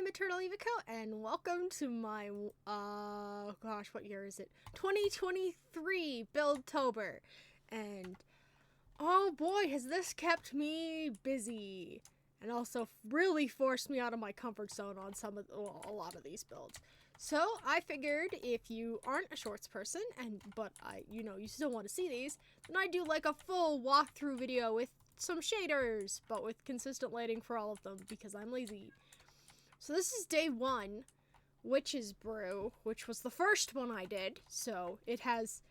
I'm Eternal Evico, and welcome to my, what year is it? 2023 Buildtober. And, oh boy, has this kept me busy. And also really forced me out of my comfort zone on a lot of these builds. So, I figured if you aren't a shorts person, but you still want to see these, then I do like a full walkthrough video with some shaders, but with consistent lighting for all of them, because I'm lazy. So this is day 1, Witch's Brew, which was the first one I did, so it has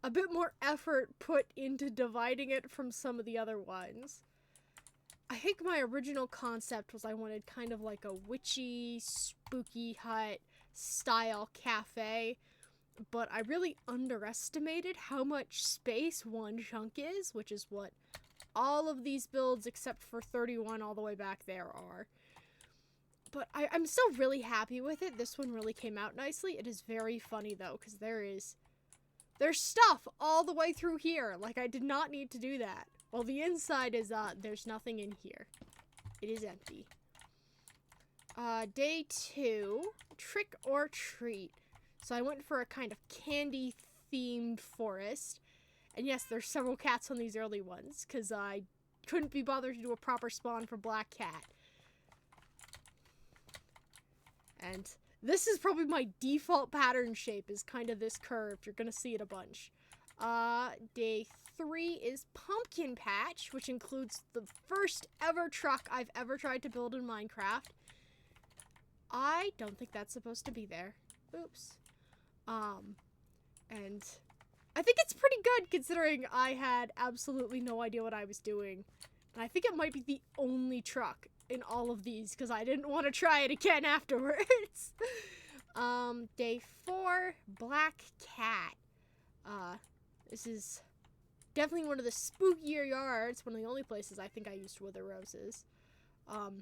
a bit more effort put into dividing it from some of the other ones. I think my original concept was I wanted kind of like a witchy, spooky hut style cafe, but I really underestimated how much space one chunk is, which is what all of these builds except for 31 all the way back there are. But I'm still really happy with it. This one really came out nicely. It is very funny though, because there's stuff all the way through here. Like, I did not need to do that. Well, the inside is, there's nothing in here. It is empty. Day 2, Trick or Treat. So I went for a kind of candy-themed forest. And yes, there's several cats on these early ones, because I couldn't be bothered to do a proper spawn for Black Cat. And this is probably my default pattern shape, is kind of this curve. You're going to see it a bunch. Day 3 is Pumpkin Patch, which includes the first ever truck I've ever tried to build in Minecraft. I don't think that's supposed to be there. Oops. And I think it's pretty good considering I had absolutely no idea what I was doing. And I think it might be the only truck in all of these because I didn't want to try it again afterwards. Day 4, Black Cat. This is definitely one of the spookier yards. One of the only places I think I used Wither Roses. And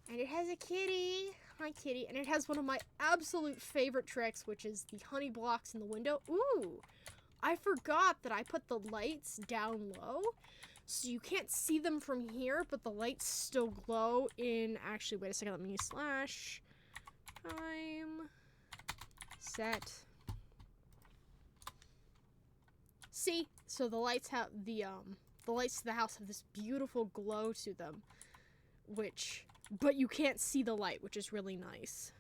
it has a kitty. Hi, kitty. And it has one of my absolute favorite tricks, which is the honey blocks in the window. Ooh, I forgot that I put the lights down low, so you can't see them from here, but the lights still glow in, actually, wait a second, let me slash time set. See, so the lights have the lights to the house have this beautiful glow to them, but you can't see the light, which is really nice.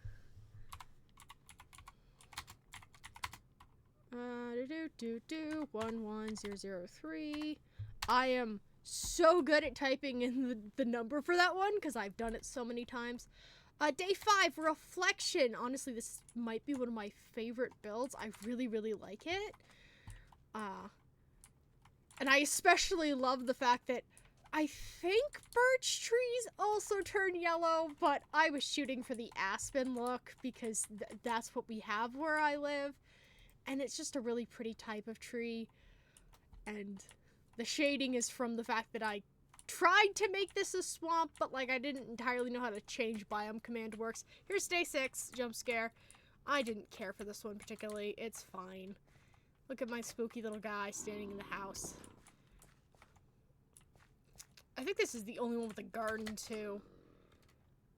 11003. I am so good at typing in the number for that one because I've done it so many times. Day 5, Reflection. Honestly, this might be one of my favorite builds. I really, really like it. And I especially love the fact that I think birch trees also turn yellow, but I was shooting for the aspen look because that's what we have where I live. And it's just a really pretty type of tree. And the shading is from the fact that I tried to make this a swamp, but like I didn't entirely know how to change biome command works. Here's day 6, jump scare. I didn't care for this one particularly. It's fine. Look at my spooky little guy standing in the house. I think this is the only one with a garden too.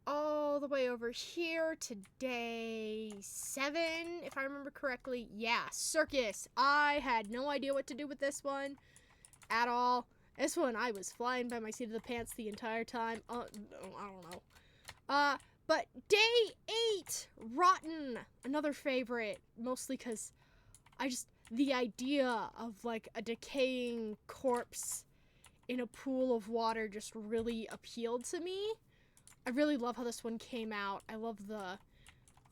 All the way over here to day 7, if I remember correctly. Yeah, Circus. I had no idea what to do with this one at all. This one, I was flying by my seat of the pants the entire time. I don't know. But day 8, Rotten. Another favorite, mostly because the idea of like a decaying corpse in a pool of water just really appealed to me. I really love how this one came out. I love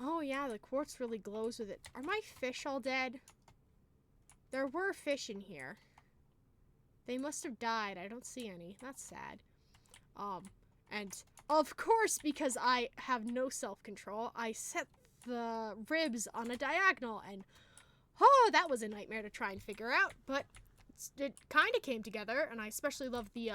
oh yeah, the quartz really glows with it. Are my fish all dead? There were fish in here. They must have died. I don't see any. That's sad. And of course, because I have no self-control, I set the ribs on a diagonal, and oh, that was a nightmare to try and figure out, but it kind of came together, and I especially love the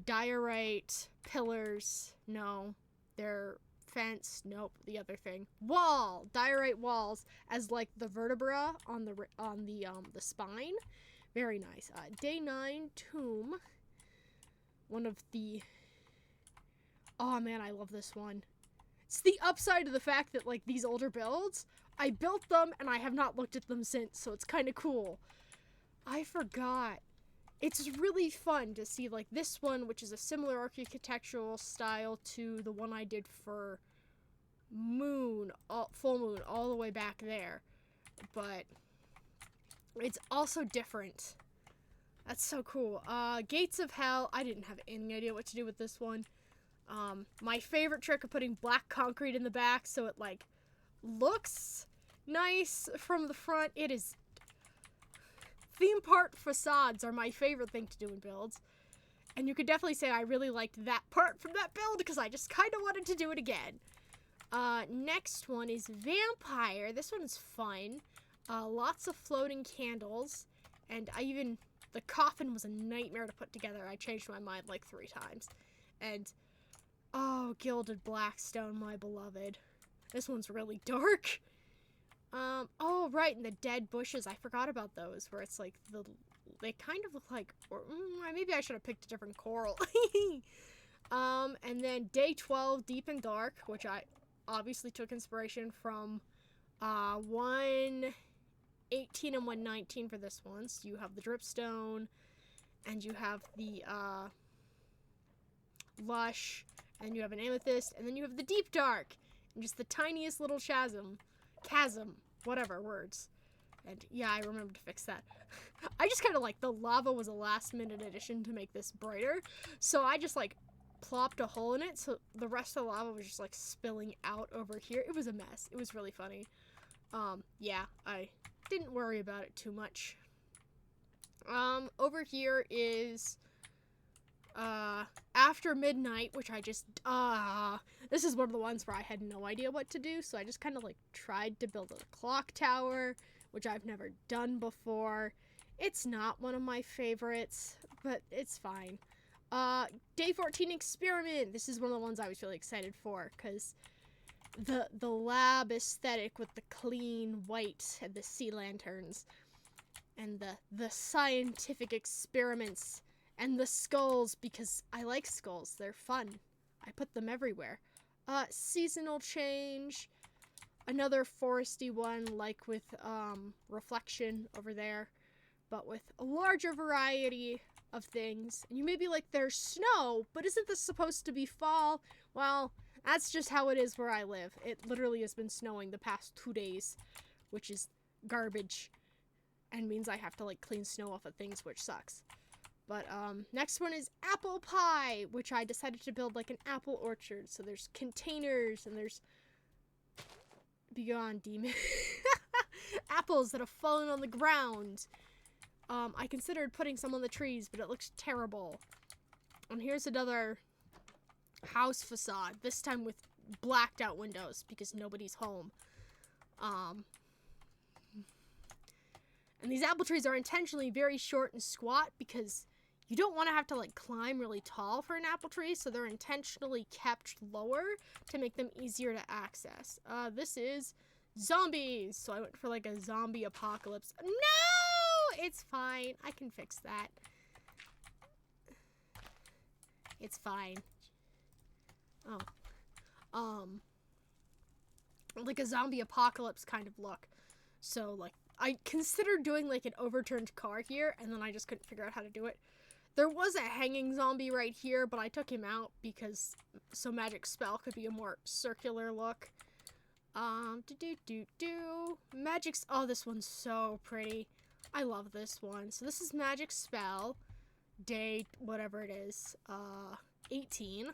diorite pillars. No, they're fence. Nope, the other thing. Wall, diorite walls as like the vertebra on the spine. Very nice. Day 9, Tomb. One of the... Oh man, I love this one. it's the upside of the fact that, like, these older builds, I built them and I have not looked at them since, so it's kind of cool. I forgot. It's really fun to see, like, this one, which is a similar architectural style to the one I did for Full Moon, all the way back there. But it's also different. That's so cool. Gates of Hell, I didn't have any idea what to do with this one. My favorite trick of putting black concrete in the back so it, like, looks nice from the front. It is... Theme park facades are my favorite thing to do in builds. And you could definitely say I really liked that part from that build because I just kind of wanted to do it again. Next one is Vampire. This one's fun. Lots of floating candles. And the coffin was a nightmare to put together. I changed my mind like 3 times. And, oh, Gilded Blackstone, my beloved. This one's really dark. Oh, right, and the dead bushes. I forgot about those, where it's like they kind of look like, maybe I should have picked a different coral. And then Day 12, Deep and Dark, which I obviously took inspiration from 118 and 119 for this one. So you have the dripstone, and you have the lush, and you have an amethyst, and then you have the deep dark, and just the tiniest little chasm, whatever words. And yeah, I remember to fix that. I just kind of like the lava was a last minute addition to make this brighter. So I just like plopped a hole in it. So the rest of the lava was just like spilling out over here. It was a mess. It was really funny. Yeah, I didn't worry about it too much. Over here is After Midnight, which I just, this is one of the ones where I had no idea what to do, so I just kind of, like, tried to build a clock tower, which I've never done before. It's not one of my favorites, but it's fine. Day 14 Experiment. This is one of the ones I was really excited for, because the lab aesthetic with the clean white and the sea lanterns, and the scientific experiments, and the skulls, because I like skulls. They're fun. I put them everywhere. Seasonal change. Another foresty one, like with Reflection over there, but with a larger variety of things. And you may be like, there's snow, but isn't this supposed to be fall? Well, that's just how it is where I live. It literally has been snowing the past 2 days, which is garbage, and means I have to, like, clean snow off of things, which sucks. But, next one is Apple Pie, which I decided to build, like, an apple orchard. So there's containers, and there's... Begone, demon. Apples that have fallen on the ground. I considered putting some on the trees, but it looks terrible. And here's another house facade, this time with blacked out windows, because nobody's home. And these apple trees are intentionally very short and squat, because you don't want to have to, like, climb really tall for an apple tree, so they're intentionally kept lower to make them easier to access. This is zombies, so I went for, like, a zombie apocalypse. No! It's fine. I can fix that. It's fine. Oh. Like a zombie apocalypse kind of look. So, like, I considered doing, like, an overturned car here, and then I just couldn't figure out how to do it. There was a hanging zombie right here, but I took him out because so Magic Spell could be a more circular look. Magic's, oh, this one's so pretty. I love this one. So this is Magic Spell, day, whatever it is, 18.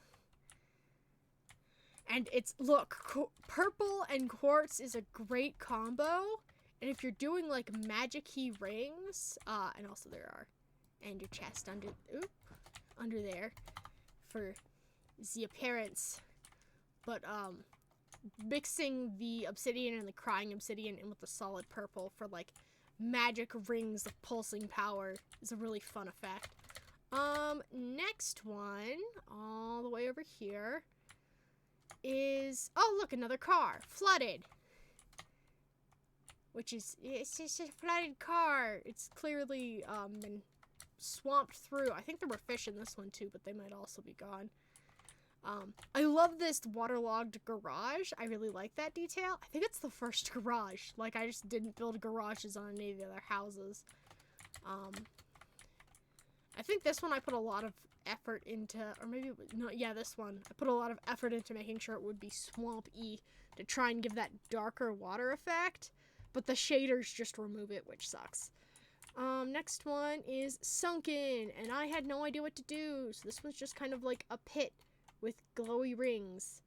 And it's, look, purple and quartz is a great combo. And if you're doing, like, magic-y rings, and also there are, and your chest under there for the appearance. But, mixing the obsidian and the crying obsidian in with the solid purple for, like, magic rings of pulsing power is a really fun effect. Next one, all the way over here, is, oh, look, another car, flooded. Which is, it's just a flooded car. It's clearly, been swamped through. I think there were fish in this one too, but they might also be gone. I love this waterlogged garage. I really like that detail. I think it's the first garage. Like, I just didn't build garages on any of the other houses. I think this one I put a lot of effort into, or maybe, no, yeah, this one. I put a lot of effort into making sure it would be swamp-y to try and give that darker water effect. But the shaders just remove it, which sucks. Next one is sunken, and I had no idea what to do. So this one's just kind of like a pit with glowy rings.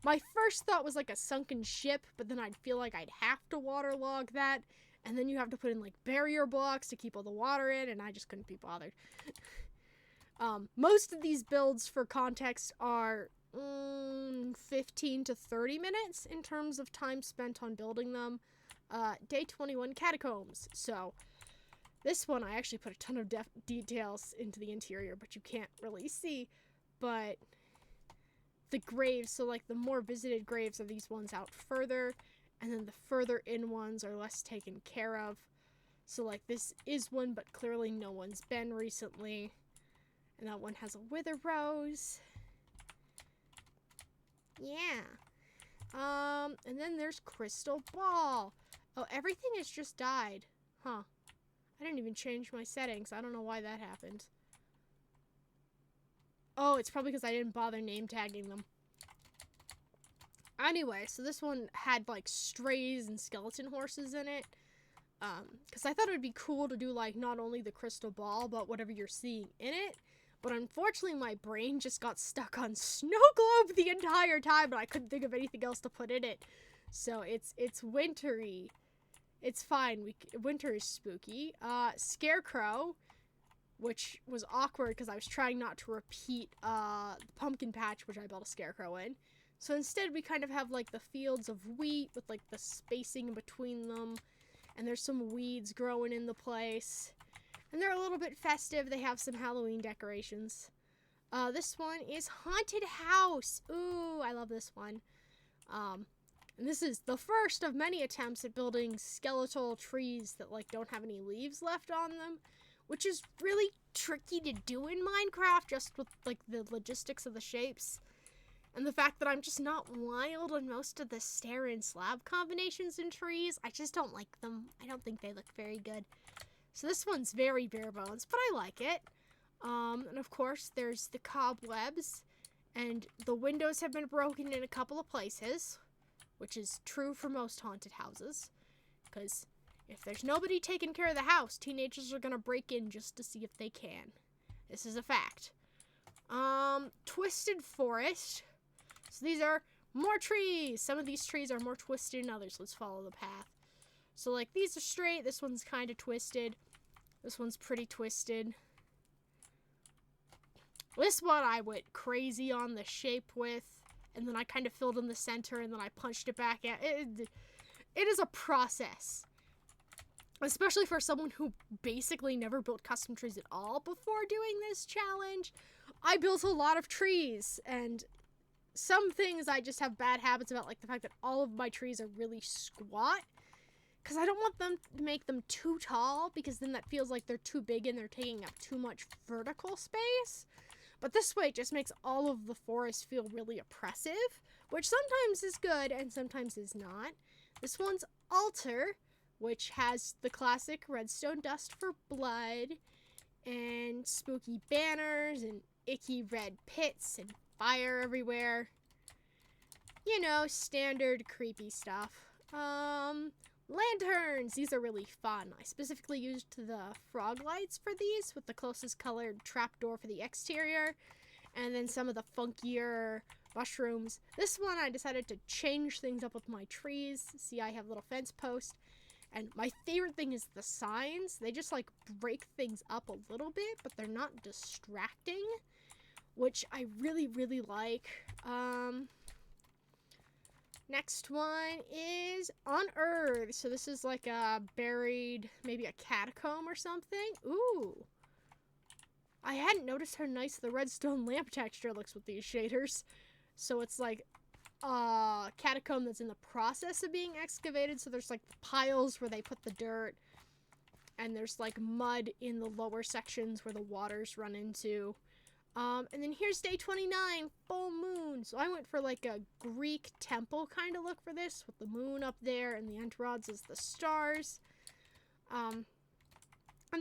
My first thought was like a sunken ship, but then I'd feel like I'd have to waterlog that, and then you have to put in like barrier blocks to keep all the water in, and I just couldn't be bothered. Most of these builds, for context, are 15 to 30 minutes in terms of time spent on building them. Day 21 catacombs. So this one I actually put a ton of details into the interior, but you can't really see. But the graves, so like the more visited graves are these ones out further, and then the further in ones are less taken care of. So like this is one, but clearly no one's been recently. And that one has a wither rose. Yeah. And then there's Crystal Ball. Oh, everything has just died. Huh. I didn't even change my settings. I don't know why that happened. Oh, it's probably because I didn't bother name tagging them. Anyway, so this one had like strays and skeleton horses in it. Because I thought it would be cool to do like not only the crystal ball, but whatever you're seeing in it. But unfortunately, my brain just got stuck on Snow Globe the entire time, and I couldn't think of anything else to put in it. So it's wintry. It's fine. Winter is spooky. Scarecrow, which was awkward because I was trying not to repeat the pumpkin patch, which I built a scarecrow in. So instead, we kind of have like the fields of wheat with like the spacing in between them, and there's some weeds growing in the place. And they're a little bit festive. They have some Halloween decorations. This one is Haunted House. Ooh, I love this one. And this is the first of many attempts at building skeletal trees that like don't have any leaves left on them, which is really tricky to do in Minecraft just with like the logistics of the shapes. And the fact that I'm just not wild on most of the stair and slab combinations in trees. I just don't like them. I don't think they look very good. So this one's very bare bones, but I like it. And of course, there's the cobwebs, and the windows have been broken in a couple of places, which is true for most haunted houses, because if there's nobody taking care of the house, teenagers are gonna break in just to see if they can. This is a fact. Twisted Forest. So these are more trees. Some of these trees are more twisted than others. Let's follow the path. So like these are straight, this one's kind of twisted. This one's pretty twisted. This one I went crazy on the shape with, and then I kind of filled in the center, and then I punched it back out. It is a process. Especially for someone who basically never built custom trees at all before doing this challenge. I built a lot of trees, and some things I just have bad habits about, like the fact that all of my trees are really squat. Because I don't want them to make them too tall, because then that feels like they're too big and they're taking up too much vertical space. But this way it just makes all of the forest feel really oppressive, which sometimes is good and sometimes is not. This one's Altar, which has the classic redstone dust for blood, and spooky banners, and icky red pits, and fire everywhere. You know, standard creepy stuff. Lanterns! These are really fun. I specifically used the frog lights for these, with the closest colored trapdoor for the exterior, and then some of the funkier mushrooms. This one I decided to change things up with my trees. See, I have little fence posts. And my favorite thing is the signs. They just like break things up a little bit, but they're not distracting, which I really, really like. Next one is Unearthed. So this is like a buried, maybe a catacomb or something. Ooh. I hadn't noticed how nice the redstone lamp texture looks with these shaders. So it's like a catacomb that's in the process of being excavated. So there's like the piles where they put the dirt. And there's like mud in the lower sections where the waters run into. And then here's day 29, full moon. So I went for like a Greek temple kind of look for this, with the moon up there and the entourage is the stars. And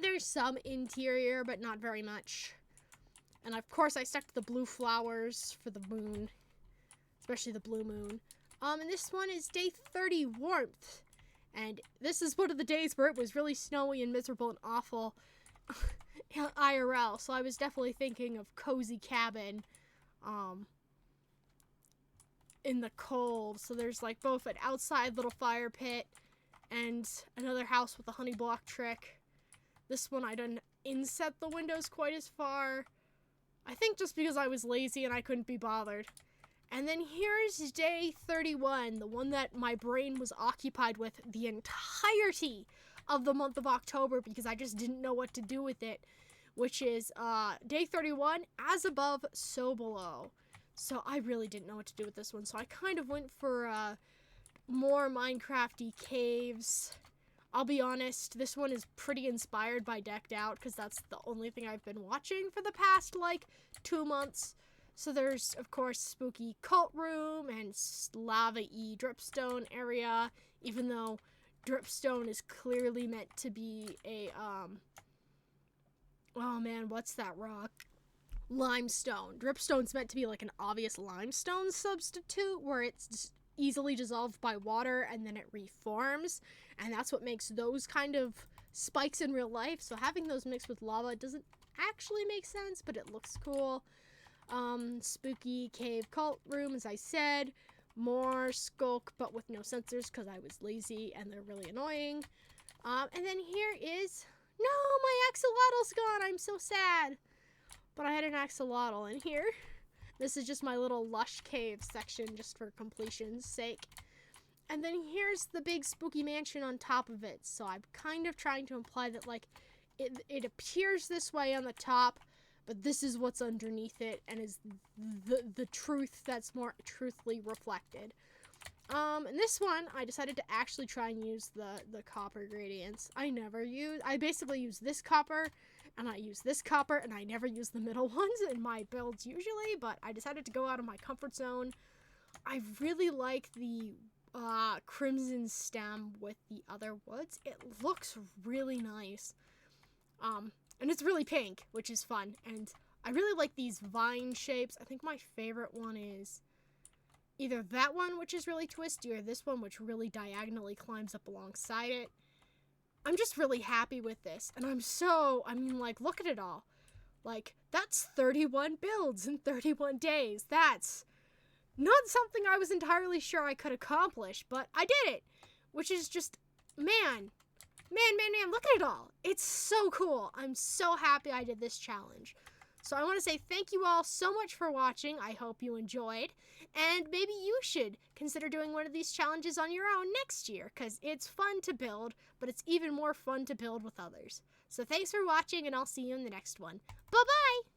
there's some interior, but not very much. And of course I stuck the blue flowers for the moon, especially the blue moon. And this one is day 30, warmth. And this is one of the days where it was really snowy and miserable and awful. IRL, so I was definitely thinking of cozy cabin in the cold. So there's like both an outside little fire pit and another house with a honey block trick. This one I didn't inset the windows quite as far, I think just because I was lazy and I couldn't be bothered. And then here's day 31, the one that my brain was occupied with the entirety of the month of October because I just didn't know what to do with it, which is day 31, as above, so below. So I really didn't know what to do with this one, so I kind of went for more Minecrafty caves. I'll be honest, this one is pretty inspired by Decked Out because that's the only thing I've been watching for the past, 2 months. So there's, of course, spooky cult room and lava-y dripstone area, even though dripstone is clearly meant to be a, oh man, what's that rock? Limestone. Dripstone's meant to be like an obvious limestone substitute where it's easily dissolved by water and then it reforms, and that's what makes those kind of spikes in real life. So having those mixed with lava doesn't actually make sense, but it looks cool. Spooky cave cult room, as I said. More skulk, but with no sensors because I was lazy and they're really annoying. And then here is... No, my axolotl's gone. I'm so sad. But I had an axolotl in here. This is just my little lush cave section just for completion's sake. And then here's the big spooky mansion on top of it. So I'm kind of trying to imply that, it appears this way on the top, but this is what's underneath it and is the truth that's more truthfully reflected. And this one, I decided to actually try and use the copper gradients. I basically use this copper, and I use this copper, and I never use the middle ones in my builds usually, but I decided to go out of my comfort zone. I really like the crimson stem with the other woods. It looks really nice. And it's really pink, which is fun. And I really like these vine shapes. I think my favorite one is either that one, which is really twisty, or this one, which really diagonally climbs up alongside it. I'm just really happy with this. And look at it all. That's 31 builds in 31 days. That's not something I was entirely sure I could accomplish, but I did it. Which is just, man, look at it all. It's so cool. I'm so happy I did this challenge. So I want to say thank you all so much for watching. I hope you enjoyed. And maybe you should consider doing one of these challenges on your own next year, because it's fun to build, but it's even more fun to build with others. So thanks for watching, and I'll see you in the next one. Bye-bye!